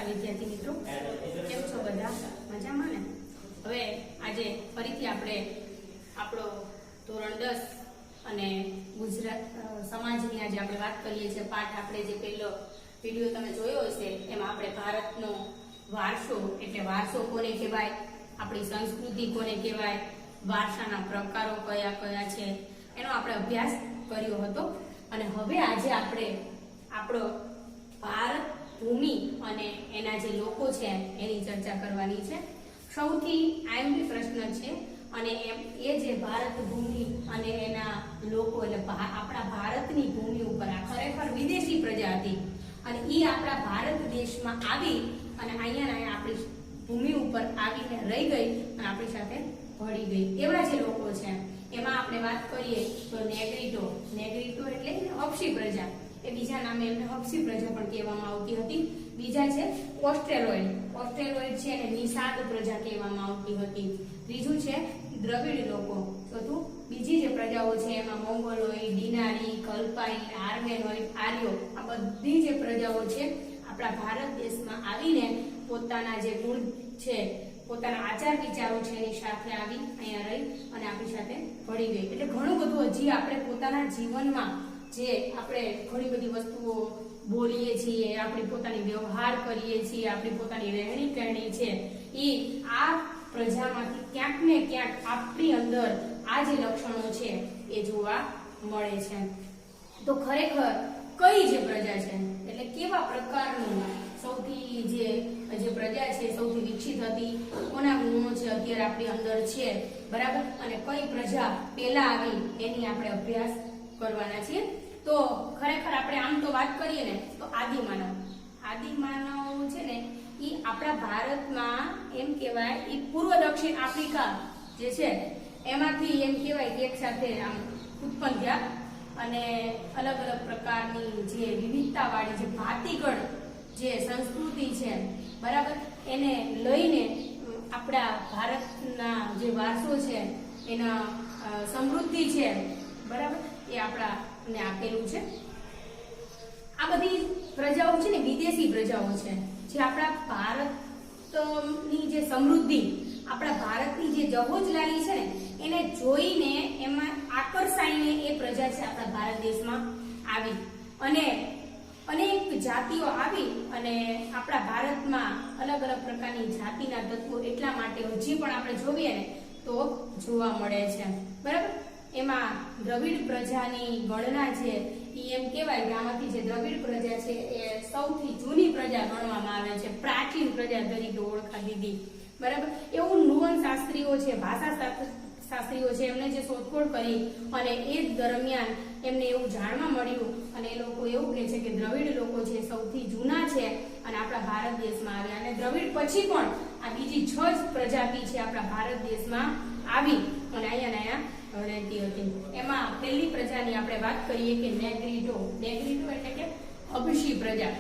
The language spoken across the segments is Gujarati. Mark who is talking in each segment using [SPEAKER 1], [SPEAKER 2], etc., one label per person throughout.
[SPEAKER 1] નમસ્કાર વિદ્યાર્થી મિત્રો, કેમ છો બધા? મજામાં ને? હવે આજે ફરીથી આપણે આપણો ધોરણ 10 અને ગુજરાત સમાજની આજે આપણે વાત કરીએ છીએ. પાઠ આપણે જે પહેલો વિડીયો તમે જોયો હશે એમાં આપણે ભારતનો વારસો એટલે વારસો કોને કહેવાય, આપણી સંસ્કૃતિ કોને કહેવાય, વારસાના પ્રકારો કયા કયા છે એનો આપણે અભ્યાસ કર્યો હતો. અને હવે આજે આપણે આપણો ભારત ભૂમિ અને એના જે લોકો છે એની ચર્ચા કરવાની છે. સૌથી આઈએમપી પ્રશ્ન છે અને એ જે ભારત ભૂમિ અને એના લોકો એટલે આપણા ભારતની ભૂમિ ઉપર આ ખરેખર વિદેશી પ્રજા હતી અને એ આપણા ભારત દેશમાં આવી અને અહીંયા આપણી ભૂમિ ઉપર આવીને રહી ગઈ અને આપણી સાથે ભળી ગઈ. એવા જે લોકો છે એમાં આપણે વાત કરીએ તો નેગ્રીટો એટલે હબશી પ્રજા, એ બીજા નામે એમને હબશી પ્રજા પણ કહેવામાં આવતી હતી. બીજા છે ઓસ્ટ્રેલોઇડ છે એને નિષાદ પ્રજા કહેવામાં આવતી હતી. ત્રીજું છે દ્રવિડ લોકો. ચોથું બીજી જે પ્રજાઓ છે એમાં મોંગોલોઇડ, ડિનારી, કલ્પાઈ, આર્મેનોઇડ, આર્યો, આ બધી જે પ્રજાઓ છે આપણા ભારત દેશમાં આવીને પોતાના જે મૂળ છે, પોતાના આચાર વિચારો છે એની સાથે આવી અહીંયા રહી અને આપણી સાથે ભળી ગઈ. એટલે ઘણું બધું હજી આપણે પોતાના જીવનમાં જે આપણે ઘણી બધી વસ્તુઓ બોલીએ છીએ, આપણી પોતાની વ્યવહાર કરીએ છીએ, આપણી પોતાની રહેણી કહેણી છે, એ આ પ્રજામાંથી ક્યાંક ને ક્યાંક આપણી અંદર આ જે લક્ષણો છે એ જોવા મળે છે. તો ખરેખર કઈ જે પ્રજા છે એટલે કેવા પ્રકારનું સૌથી જે પ્રજા છે સૌથી વિકસિત હતી, કોના ગુણો છે અત્યારે આપણી અંદર છે, બરાબર, અને કઈ પ્રજા પહેલા આવી એની આપણે અભ્યાસ કરવાના છીએ. તો ખરેખર આપણે આમ તો વાત કરીએ ને તો આદિમાનવ છે ને એ આપણા ભારતમાં એમ કહેવાય એ પૂર્વ દક્ષિણ આફ્રિકા જે છે એમાંથી એમ કહેવાય કે એક સાથે આમ ઉત્પન્ન થયા અને અલગ અલગ પ્રકારની જે વિવિધતાવાળી જે ભાતીગળ જે સંસ્કૃતિ છે, બરાબર, એને લઈને આપણા ભારતના જે વારસો છે એના સમૃદ્ધિ છે, બરાબર, એ આપણાને આપેલું છે. આ બધી પ્રજાઓ છે ને વિદેશી પ્રજાઓ છે જે આપણા ભારતની જે સમૃદ્ધિ, આપણા ભારતની જે જહોજલાલી છે ને એને જોઈને એમાં આકર્ષાઈને એ પ્રજા છે આપણા ભારત દેશમાં આવી અને અનેક જાતિઓ આવી અને આપણા ભારતમાં અલગ અલગ પ્રકારની જાતિના તત્વો એટલા માટે હજી પણ આપણે જોઈએ ને તો જોવા મળે છે, બરાબર. એમાં દ્રવિડ પ્રજાની ગણના છે એ એમ કહેવાય કે આમાંથી જે દ્રવિડ પ્રજા છે એ સૌથી જૂની પ્રજા ગણવામાં આવે છે, પ્રાચીન પ્રજા તરીકે ઓળખાતી હતી, બરાબર. એવું નુવન શાસ્ત્રીઓ છે, ભાષા શાસ્ત્રીઓ છે, એમને જે શોધખોળ કરી અને એ દરમિયાન એમને એવું જાણવા મળ્યું અને એ લોકો એવું કહે છે કે દ્રવિડ લોકો છે સૌથી જૂના છે અને આપણા ભારત દેશમાં આવ્યા અને દ્રવિડ પછી પણ આ બીજી 6 જ પ્રજાતિ છે આપણા ભારત દેશમાં આવી અને અહીંયા રહેતી હતી. એમાં પહેલી પ્રજાની આપણે વાત કરીએ કે નેગ્રીટો એટલે કે હબશી પ્રજા.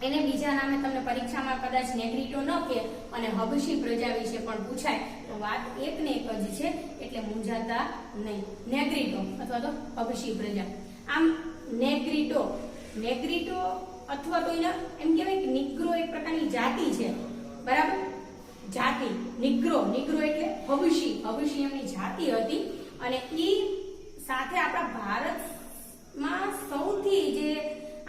[SPEAKER 1] એને બીજા નામે તમને પરીક્ષામાં કદાચ નેગ્રીટો ન કહે અને હબશી પ્રજા વિશે પણ પૂછાય તો વાત એક ને એક જ છે, એટલે મૂંઝાતા નહીં. નેગ્રીટો અથવા તો હબશી પ્રજા. આમ નેગ્રીટો અથવા તો એને એમ કહેવાય કે નિગ્રો એક પ્રકારની જાતિ છે, બરાબર. જાતિ નિગ્રો એટલે હબશી એમની જાતિ હતી અને એ સાથે આપણા ભારતમાં સૌથી જે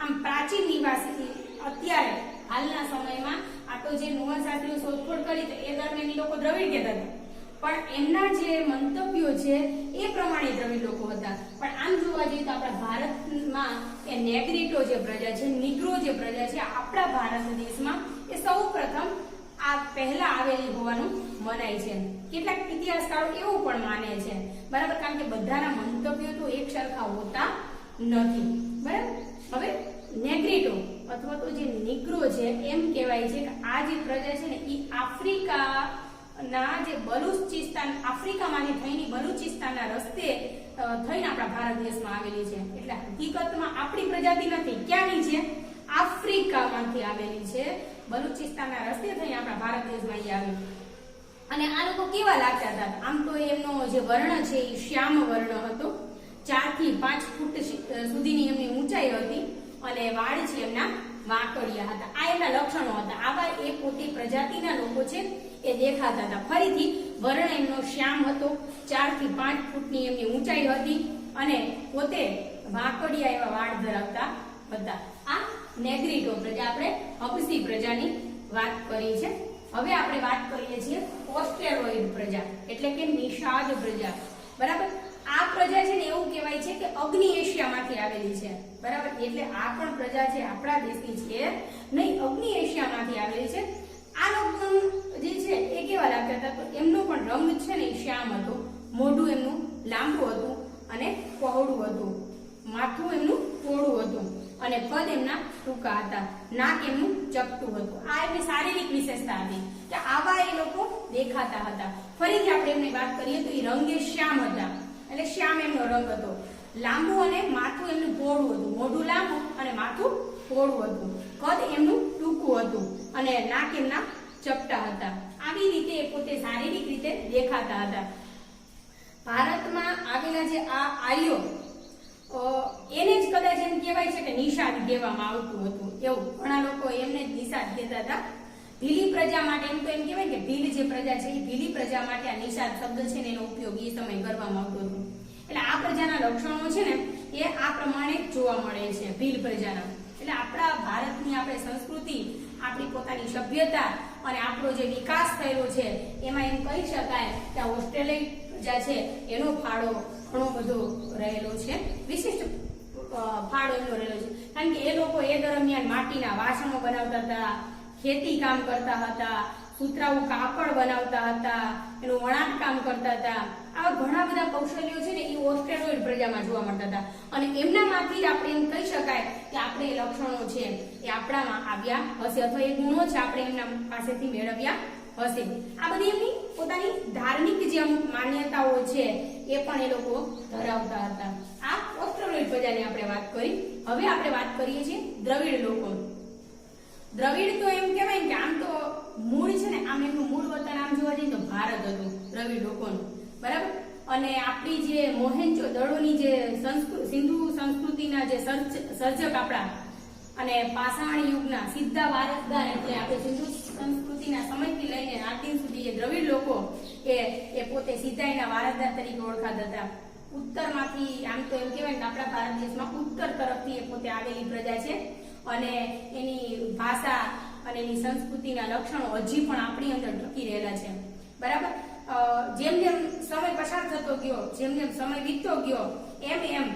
[SPEAKER 1] આમ પ્રાચીન નિવાસી અત્યારે હાલના સમયમાં આ તો જે નુવન શાસ્ત્રીઓ શોધખોળ કરી તો એ દરમિયાન લોકો દ્રવિડ કહેતા હતા, પણ એમના જે મંતવ્યો છે એ પ્રમાણે દ્રવિડ લોકો હતા. પણ આમ જોવા જઈએ તો આપણા ભારતમાં એ નેગ્રીટો જે પ્રજા છે, નિગ્રો જે પ્રજા છે આપણા ભારત દેશમાં એ સૌ પ્રથમ આ પહેલા આવેલી હોવાનું મનાય છે. કેટલાક ઇતિહાસકારો એવું પણ માને છે, બરાબર, કારણ કે બધાના મંતવ્યો તો એક સરખા હોતા નથી, બરાબર. હવે નેગ્રીટો અથવા તો જે નિગ્રો છે એમ કહેવાય છે કે આ જે પ્રજા છે ને એ આફ્રિકાના જે આફ્રિકામાંથી થઈને બલુચિસ્તાનના રસ્તે થઈને આપણા ભારત દેશમાં આવેલી છે. એટલે હકીકતમાં આપણી પ્રજાતિ નથી, ક્યાંની છે? આફ્રિકામાંથી આવેલી છે, બલુચિસ્તાનના રસ્તે થઈને આપણા ભારત દેશમાં આવી. અને આ લોકો કેવા લાગતા હતા? આમ તો એમનો જે વર્ણ છે એ શ્યામ વર્ણ હતો, 4 થી 5 ફૂટ સુધીની એમની ઊંચાઈ હતી અને વાળ છે એમના વાંકડિયા હતા. આ એમના લક્ષણો હતા. આવા એ પોતે પ્રજાતિના લોકો છે એ દેખાતા હતા. ફરીથી વર્ણ એમનો શ્યામ હતો, 4 થી 5 ફૂટની એમની ઊંચાઈ હતી અને પોતે વાંકડિયા એવા વાળ ધરાવતા હતા. આ નેગ્રીટો પ્રજા, આપણે હબસી પ્રજાની વાત કરી છે. હવે આપણે વાત કરીએ છીએ ઓસ્ટ્રેલોઇડ પ્રજા એટલે કે નિષાદ પ્રજા. બરાબર, આ પ્રજા છે ને એવું કહેવાય છે કે અગ્નિ એશિયામાંથી આવેલી છે. બરાબર, એટલે આ પણ પ્રજા છે આપણા દેશની છે નહીં, અગ્નિ એશિયામાંથી આવેલી છે. આ લોકો જે છે એ કેવા લાગતા હતા તો એમનો પણ રંગ છે ને શ્યામ હતો, મોઢું એમનું લાંબુ હતું અને પહોળું હતું, માથું એમનું પહોળું હતું અને કદ એમના ટૂંકા હતા, નાક એમનું ચપટું હતું. આ એમની શારીરિક વિશેષતા હતી કે આવા એ લોકો દેખાતા હતા. ફરીથી આપણે એમની વાત કરીએ તો એ રંગે શ્યામ હતા, એટલે શ્યામ એમનો રંગ હતો, લાંબુ અને માથું એમનું પહોળું હતું, મોઢું લાંબુ અને માથું પહોળું હતું, કદ એમનું ટૂંકું હતું અને નાક એમના ચપટા હતા. આવી રીતે એ પોતે શારીરિક રીતે દેખાતા હતા. ભારતમાં આવેલા જે આ આર્યો એને જ કદાચ એમ કહેવાય છે કે નિષાદ કહેવામાં આવતું હતું. એવું ઘણા લોકો એમને જ નિષાદ કહેતા હતા. ભીલી પ્રજા માટે એમ તો એમ કહેવાય કે ભીલ જે પ્રજા છે એ ભીલી પ્રજા માટે આ નિષાદ શબ્દ છે ને એનો ઉપયોગ એ સમય કરવામાં આવતો હતો. એટલે આ પ્રજાના લક્ષણો છે ને એ આ પ્રમાણે જોવા મળે છે ભીલ પ્રજાના. એટલે આપણા ભારતની આપણે સંસ્કૃતિ, આપણી પોતાની સભ્યતા અને આપણો જે વિકાસ થયેલો છે એમાં એમ કહી શકાય કે આ ઓસ્ટ્રેલિયન પ્રજા છે એનો ફાળો ઘણો બધો રહેલો છે, વિશિષ્ટ ફાળો એનો રહેલો છે. કારણ કે એ લોકો એ દરમિયાન માટીના વાસણો બનાવતા હતા, ખેતી કામ કરતા હતા, સુતરાઉ કાપડ બનાવતા હતા, એનું વણાટ કામ કરતા હતા. આવા ઘણા બધા કૌશલ્યો છે ને એ ઓસ્ટ્રેલોઇડ પ્રજામાં જોવા મળતા હતા અને એમનામાંથી જ આપણે એમ કહી શકાય કે આપણે એ લક્ષણો છે એ આપણામાં આવ્યા હશે અથવા એ ગુણો છે આપણે એમના પાસેથી મેળવ્યા હશે. આ બધી એમની પોતાની ધાર્મિક જે અમુક માન્યતાઓ છે એ પણ એ લોકો ધરાવતા હતા. આ ઓસ્ટ્રેલોઇડ પ્રજાની આપણે વાત કરી. હવે આપણે વાત કરીએ છીએ દ્રવિડ લોકો. દ્રવિડ તો એમ કહેવાય કે આમ તો મૂળ છે ને આમ એમનું મૂળ વતન આમ જોવા જઈએ તો ભારત હતું દ્રવિડ લોકોનું. બરાબર, અને આપણી જે મોહેન્જો દડોની જે સિંધુ સંસ્કૃતિના જે સર્જક આપણા અને પાષાણ યુગના સીધા વારસદાર એટલે આપણે સિંધુ સંસ્કૃતિના સમયથી લઈને આજ દિન સુધી જે દ્રવિડ લોકો એ પોતે સીધા એના વારસદાર તરીકે ઓળખાતા હતા. ઉત્તરમાંથી આમ તો એમ કહેવાય કે આપણા ભારત દેશમાં ઉત્તર તરફથી એ પોતે આવેલી પ્રજા છે અને એની ભાષા અને એની સંસ્કૃતિના લક્ષણો હજી પણ આપણી અંદર ટકી રહેલા છે. બરાબર, જેમ જેમ સમય પસાર થતો ગયો, જેમ જેમ સમય વીતતો ગયો એમ એમ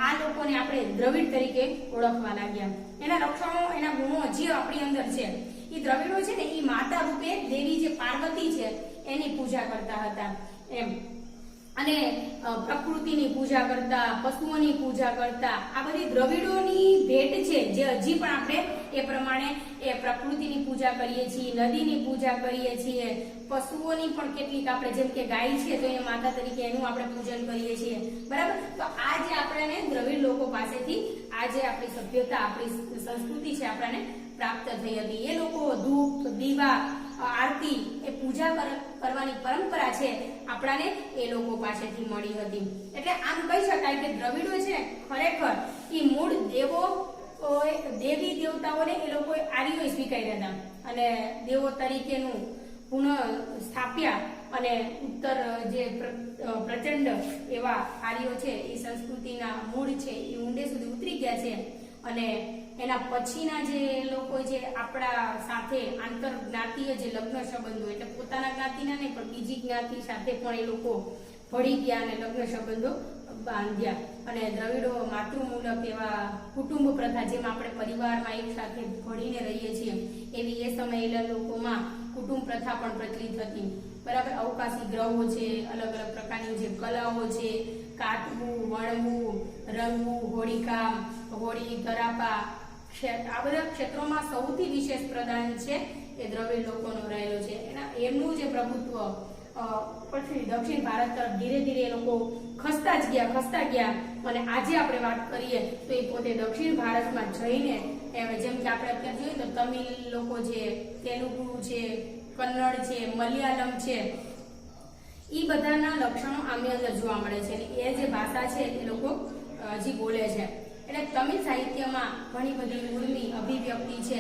[SPEAKER 1] આ લોકોને આપણે દ્રવિડ તરીકે ઓળખવા લાગ્યા. એના લક્ષણો, એના ગુણો હજી આપણી અંદર છે. એ દ્રવિડો છે ને એ માતા રૂપે દેવી જે પાર્વતી છે એની પૂજા કરતા હતા એમ, અને પ્રકૃતિની પૂજા કરતા, પશુઓની પૂજા કરતા. આ બધી દ્રવિડોની ભેટ છે જે હજી પણ આપણે એ પ્રમાણે એ પ્રકૃતિની પૂજા કરીએ છીએ, નદીની પૂજા કરીએ છીએ, પશુઓની પણ કેટલીક આપણે જેમ કે ગાય છે તો એ માતા તરીકે એનું આપણે પૂજન કરીએ છીએ. બરાબર, તો આ જે આપણને દ્રવિડ લોકો પાસેથી આ જે આપણી સભ્યતા, આપણી સંસ્કૃતિ છે આપણને પ્રાપ્ત થઈ હતી. એ લોકો ધૂપ, દીવા, આરતી એ પૂજા કરવાની પરંપરા છે આપણાને એ લોકો પાસેથી મળી હતી. એટલે આમ કહી શકાય કે દ્રવિડો છે ખરેખર એ મૂળ દેવી દેવતાઓને એ લોકોએ આર્યોએ સ્વીકાર્યા હતા અને દેવો તરીકેનું પુનઃ સ્થાપ્યા અને ઉત્તર જે પ્રચંડ એવા આર્યો છે એ સંસ્કૃતિના મૂળ છે એ ઊંડે સુધી ઉતરી ગયા છે. અને એના પછીના જે લોકો જે આપણા સાથે આંતર જ્ઞાતિય જે લગ્ન સંબંધો એટલે પોતાના જ્ઞાતિના નહીં પણ બીજી જ્ઞાતિ સાથે પણ એ લોકો ભળી ગયા અને લગ્ન સંબંધો બાંધ્યા. અને દ્રવિડો માતૃમૂલક એવા કુટુંબ પ્રથા, જેમાં આપણે પરિવારમાં એક સાથે ભળીને રહીએ છીએ એવી એ સમયે લોકોમાં કુટુંબ પ્રથા પણ પ્રચલિત હતી. બરાબર, અવકાશી ગ્રહો છે, અલગ અલગ પ્રકારની જે કલાઓ છે, કાટવું, વણવું, રંગવું, હોળીકામ, હોળી, તરાપા, આ બધા ક્ષેત્રોમાં સૌથી વિશેષ પ્રદાન છે એ દ્રવિડ લોકોનો રહેલો છે. એમનું જે પ્રભુત્વ પછી દક્ષિણ ભારત તરફ ધીરે ધીરે એ લોકો ખસતા ગયા અને આજે આપણે વાત કરીએ તો એ પોતે દક્ષિણ ભારતમાં જઈને જેમ કે આપણે અત્યારે જોઈએ તો તમિલ લોકો છે, તેલુગુ છે, કન્નડ છે, મલયાલમ છે, એ બધાના લક્ષણો આમની અંદર જોવા મળે છે. એ જે ભાષા છે એ લોકો હજી બોલે છે. એટલે એટલે તમિલ સાહિત્યમાં ઘણી બધી ઉર્મી અભિવ્યક્તિ છે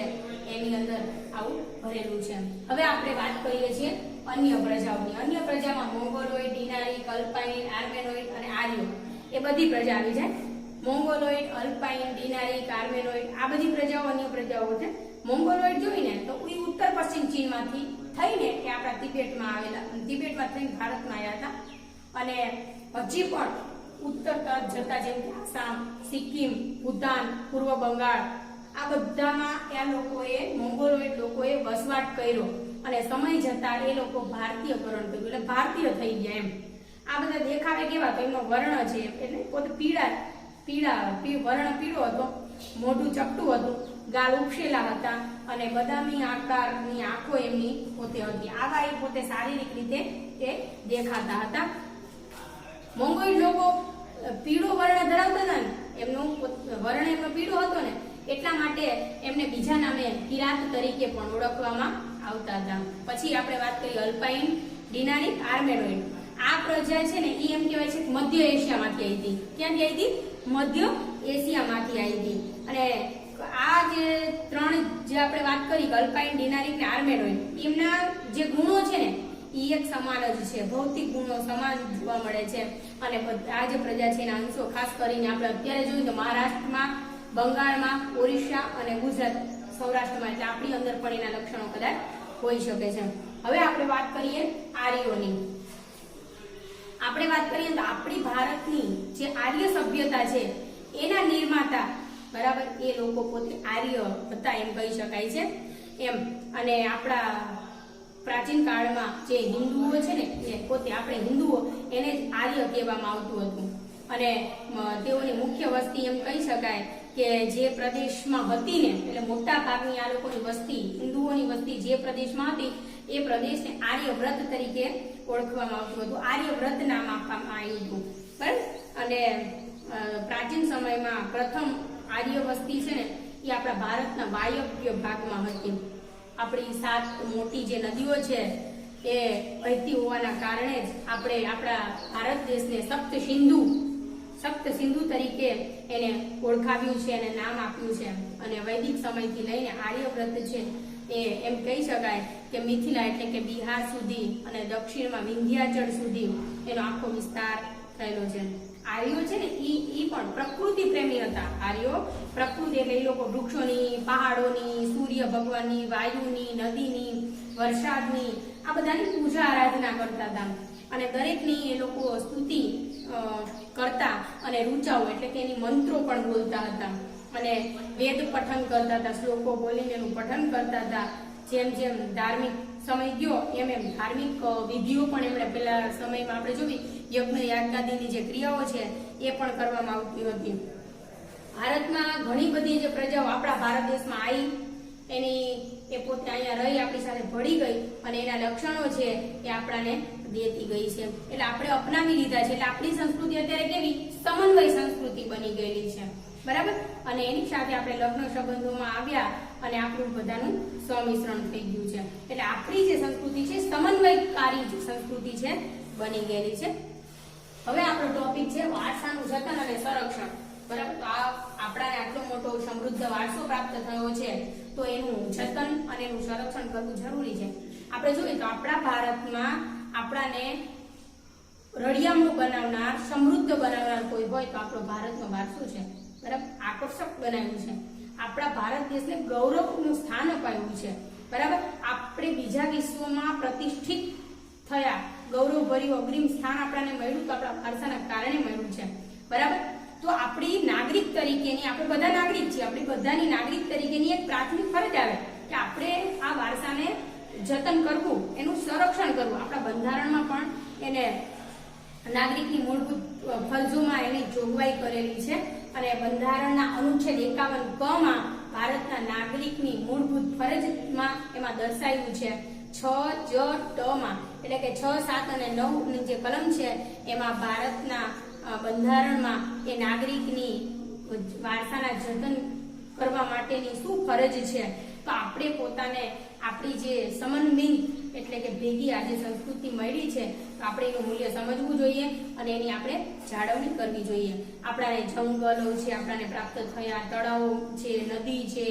[SPEAKER 1] એની અંદર આવું ભરેલું છે. હવે આપણે વાત કરીએ છીએ અન્ય પ્રજાઓની. અન્ય પ્રજામાં મોંગોલોઈડ, ડિનારિક, અલ્પાઇન, આર્મેનોઇડ અને આર્યો એ બધી પ્રજા આવી જાય. મોંગોલોઈડ, અલ્પાઇન, ડિનારિક, આર્મેનોઇડ આ બધી પ્રજાઓ અન્ય પ્રજાઓ છે. મોંગોલોઈડ જોઈને તો એ ઉત્તર પશ્ચિમ ચીનમાંથી થઈને એ આપણા તિબેટમાં આવેલા, તિબેટમાં થઈને ભારતમાં આવ્યા હતા. અને હજી પણ ઉત્તર તરફ જતા જેમ કે આસામ, સિક્કિમ, ભૂતાન, પૂર્વ બંગાળ આ બધામાં આ લોકોએ મોંગોલોઈડ લોકોએ વસવાટ કર્યો અને સમય જતા એ લોકો ભારતીયકરણ કર્યું, એટલે ભારતીય થઈ ગયા એમ. આ બધા દેખાવે કેવા, તો એમનો વર્ણ છે એટલે પોતે વર્ણ પીળો હતો, મોઢું ચપટું હતું, ગાલ ઉપસેલા હતા અને બદામી આકારની આંખો એમની પોતે હતી. આવા એ પોતે શારીરિક રીતે એ દેખાતા હતા. મોંગોલ લોકો પીળો વર્ણ ધરાવતા હતા ને, એમનું વર્ણ એમનો પીળો હતો ને એટલા માટે એમને બીજા નામે કિરાત તરીકે પણ ઓળખવામાં આવતા હતા. પછી આપણે વાત કરી અલ્પાઇન, ડિનારિક, આર્મેનોઇડ. આ પ્રજા છે ને એ એમ કહેવાય છે મધ્ય એશિયામાંથી આવી હતી. ક્યાંથી આવી હતી? મધ્ય એશિયામાંથી આવી હતી. અને આ જે ત્રણ જે આપણે વાત કરી અલ્પાઇન, ડિનારિક ને આર્મેનોઇડ, એમના જે ગુણો છે ને એ એક સમાન જ છે. ભૌતિક ગુણો સમાન જોવા મળે છે. અને આ જે પ્રજા છે એના અંશો ખાસ કરીને આપણે અત્યારે જોઈએ તો મહારાષ્ટ્રમાં, બંગાળમાં, ઓરિસ્સા અને ગુજરાત, સૌરાષ્ટ્રમાં, એટલે આપણી અંદર પણ એના લક્ષણો કદાચ હોઈ શકે છે. હવે આપણે વાત કરીએ આર્યોની. આપણે વાત કરીએ તો આપણી ભારતની જે આર્ય સભ્યતા છે એના નિર્માતા, બરાબર, એ લોકો પોતે આર્ય હતા એમ કહી શકાય છે એમ. અને આપણા પ્રાચીન કાળમાં જે હિન્દુઓ છે ને એ પોતે આપણે હિન્દુઓ એને જ આર્ય કહેવામાં આવતું હતું. અને તેઓની મુખ્ય વસ્તી એમ કહી શકાય કે જે પ્રદેશમાં હતી ને, એટલે મોટા ભાગની આ લોકોની વસ્તી, હિન્દુઓની વસ્તી જે પ્રદેશમાં હતી એ પ્રદેશને આર્યવ્રત તરીકે ઓળખવામાં આવતું હતું. આર્યવ્રત નામ આપવામાં આવ્યું હતું, બરાબર. અને પ્રાચીન સમયમાં પ્રથમ આર્ય વસ્તી છે ને એ આપણા ભારતના વાયવ્ય ભાગમાં હતી. આપણી 7 મોટી જે નદીઓ છે એ વહેતી હોવાના કારણે જ આપણે આપણા ભારત દેશને સપ્ત સિંધુ તરીકે એને ઓળખાવ્યું છે અને નામ આપ્યું છે. અને વૈદિક સમયથી લઈને આર્યવ્રત છે એ એમ કહી શકાય કે મિથિલા એટલે કે બિહાર સુધી અને દક્ષિણમાં વિંધ્યાચળ સુધી એનો આખો વિસ્તાર થયેલો છે. આર્યો છે ને ઈ પણ પ્રકૃતિ પ્રેમી હતા. આર્યો પ્રકૃતિ એટલે એ લોકો વૃક્ષોની, પહાડોની, સૂર્ય ભગવાનની, વાયુની, નદીની, વરસાદની આ બધાની પૂજા આરાધના કરતા હતા. અને દરેકની એ લોકો સ્તુતિ કરતા અને રૂચાઓ એટલે કે એની મંત્રો પણ બોલતા હતા. અને વેદ પઠન કરતા હતા, શ્લોકો બોલીને એનું પઠન કરતા હતા. જેમ જેમ ધાર્મિક સમય ગયો એમ એમ ધાર્મિક વિધિઓ પણ એમણે પેલા સમયમાં આપણે જોવી યજ્ઞ યાગાદિની જે ક્રિયાઓ છે એ પણ કરવામાં આવતી હતી. ભારતમાં ઘણી બધી જે પ્રજાઓ આપણા ભારત દેશમાં આવી એની એ પોતે અહીંયા રહી આપણી સાથે ભળી ગઈ અને એના લક્ષણો છે એ આપણાને દેતી ગઈ છે. એટલે આપણે અપનાવી લીધા છે. એટલે આપણી સંસ્કૃતિ અત્યારે કેવી સમન્વય સંસ્કૃતિ બની ગયેલી છે, બરાબર. અને એની સાથે આપણે લગ્ન સંબંધોમાં આવ્યા અને આપણું બધાનું સંમિશ્રણ થઈ ગયું છે. એટલે આપણી જે સંસ્કૃતિ છે સમન્વયકારી જે સંસ્કૃતિ છે બની ગયેલી છે. હવે આપણો ટોપિક છે વારસાનું જતન અને સંરક્ષણ, બરાબર. તો આ આપણાને આટલો મોટો સમૃદ્ધ વારસો પ્રાપ્ત થયો છે તો એનું જતન અને એનું સંરક્ષણ કરવું જરૂરી છે. આપણે જોઈએ તો આપણા ભારતમાં આપણાને રળિયામણું બનાવનાર, સમૃદ્ધ બનાવનાર કોઈ હોય તો આપણો ભારતનો વારસો છે, બરાબર. આકર્ષક બનાવ્યું છે. આપણા ભારત દેશને ગૌરવનું સ્થાન અપાયું છે, બરાબર. આપણે બીજા વિશ્વમાં પ્રતિષ્ઠિત થયા, ગૌરવભર્યું અગ્રીમ સ્થાન આપણને મળ્યું તો આપણા વારસાના કારણે મળ્યું છે, બરાબર. તો આપણી નાગરિક તરીકેની, આપણે બધા નાગરિક છીએ, આપણી બધાની નાગરિક તરીકેની એક પ્રાથમિક ફરજ આવે કે આપણે આ વારસાને જતન કરવું, એનું સંરક્ષણ કરવું. આપણા બંધારણમાં પણ એને નાગરિકની મૂળભૂત ફરજોમાં એની જોગવાઈ કરેલી છે. અને બંધારણના અનુચ્છેદ 51 ક માં ભારતના નાગરિકની મૂળભૂત ફરજમાં એમાં દર્શાવ્યું છે 6 જ ટ માં, એટલે કે 6, 7 અને 9 ની જે કલમ છે એમાં ભારતના બંધારણમાં એ નાગરિકની વારસાના જતન કરવા માટેની શું ફરજ છે. તો આપણે પોતાને આપણી જે સમન્વિત એટલે કે ભેગી આ જે સંસ્કૃતિ મળી છે તો આપણે એનું મૂલ્ય સમજવું જોઈએ અને એની આપણે જાળવણી કરવી જોઈએ. આપણાને જંગલો છે, આપણાને પ્રાપ્ત થયા તળાવો છે, નદી છે,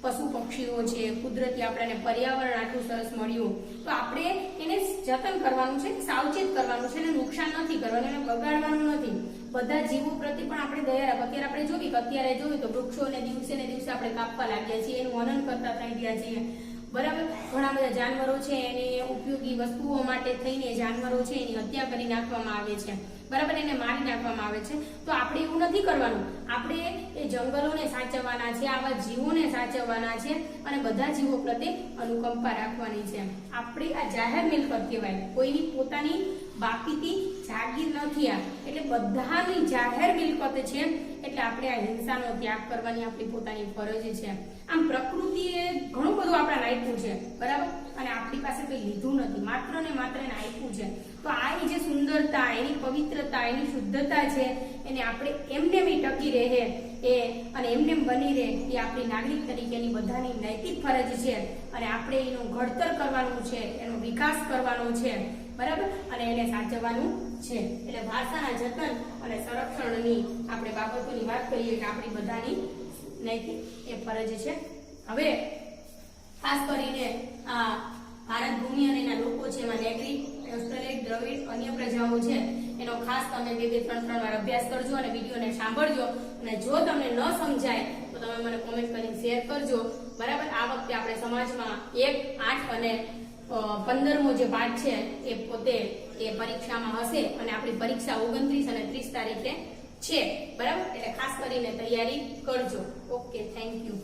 [SPEAKER 1] પશુ પક્ષીઓ છે, કુદરતી આપણને પર્યાવરણ આટલું સરસ મળ્યું તો આપણે એને જતન કરવાનું છે, સાવચેત કરવાનું છે, એને નુકસાન નથી કરવાનું, એને બગાડવાનું નથી. બધા જીવો પ્રત્યે પણ આપણે દયા રાખ. અત્યારે જોયું તો વૃક્ષોને દિવસે ને દિવસે આપણે કાપવા લાગ્યા છીએ, એનું હનન કરતા થઈ ગયા છીએ. બરાબર, ઘણા બધા જાનવરો છે એને ઉપયોગી વસ્તુઓ માટે થઈને જાનવરો છે એની હત્યા કરી નાખવામાં આવે છે. બરાબર, એને મારી નાખવામાં આવે છે. તો આપણે એવું નથી કરવાનું. આપણે એ જંગલોને સાચવવાના છે, આવા જીવોને સાચવવાના છે અને બધા જીવો પ્રત્યે અનુકંપા રાખવાની છે. આપણે આ જાહેર મિલકત કહેવાય, કોઈની પોતાની બાકીથી જાગીર નથી આ, એટલે બધાની જાહેર મિલકત છે. એટલે આપણે આ હિંસાનો ત્યાગ કરવાની આપણી પોતાની ફરજ છે. આમ પ્રકૃતિએ ઘણું બધું આપણને આપ્યું છે, બરાબર, અને આપણી પાસે કંઈ લીધું નથી, માત્ર ને માત્ર એને આપ્યું છે. તો આ જે સુંદરતા, એની પવિત્રતા, એની શુદ્ધતા છે એને આપણે એમને બી ટકી રહે અને એમને બની રહે એ આપણી નાગરિક તરીકેની બધાની નૈતિક ફરજ છે. અને આપણે એનું ઘડતર કરવાનું છે, એનો વિકાસ કરવાનો છે, બરાબર, અને એને સાચવવાનું છે. એટલે ભાષાના જતન અને સંરક્ષણની આપણે બાબતોની વાત કરીએ કે આપણી બધાની નૈતિક એ ફરજ છે. હવે ખાસ કરીને આ ભારત ભૂમિ અને એના લોકો છે, એમાં નેગ્રી, ઓસ્ટ્રેલિયન, દ્રવિડ, અન્ય પ્રજાઓ છે, એનો ખાસ તમે 2-3 વાર અભ્યાસ કરજો અને વિડીયોને સાંભળજો. અને જો તમને ન સમજાય તો તમે મને કોમેન્ટ કરીને શેર કરજો. બરાબર, આ વખતે આપણે સમાજમાં 1, 8 અને 15મો જે પાઠ છે એ પોતે એ પરીક્ષામાં હશે અને આપણી પરીક્ષા 29 અને 30 તારીખે છે. બરાબર, એટલે ખાસ કરીને તૈયારી કરજો. Okay, thank you.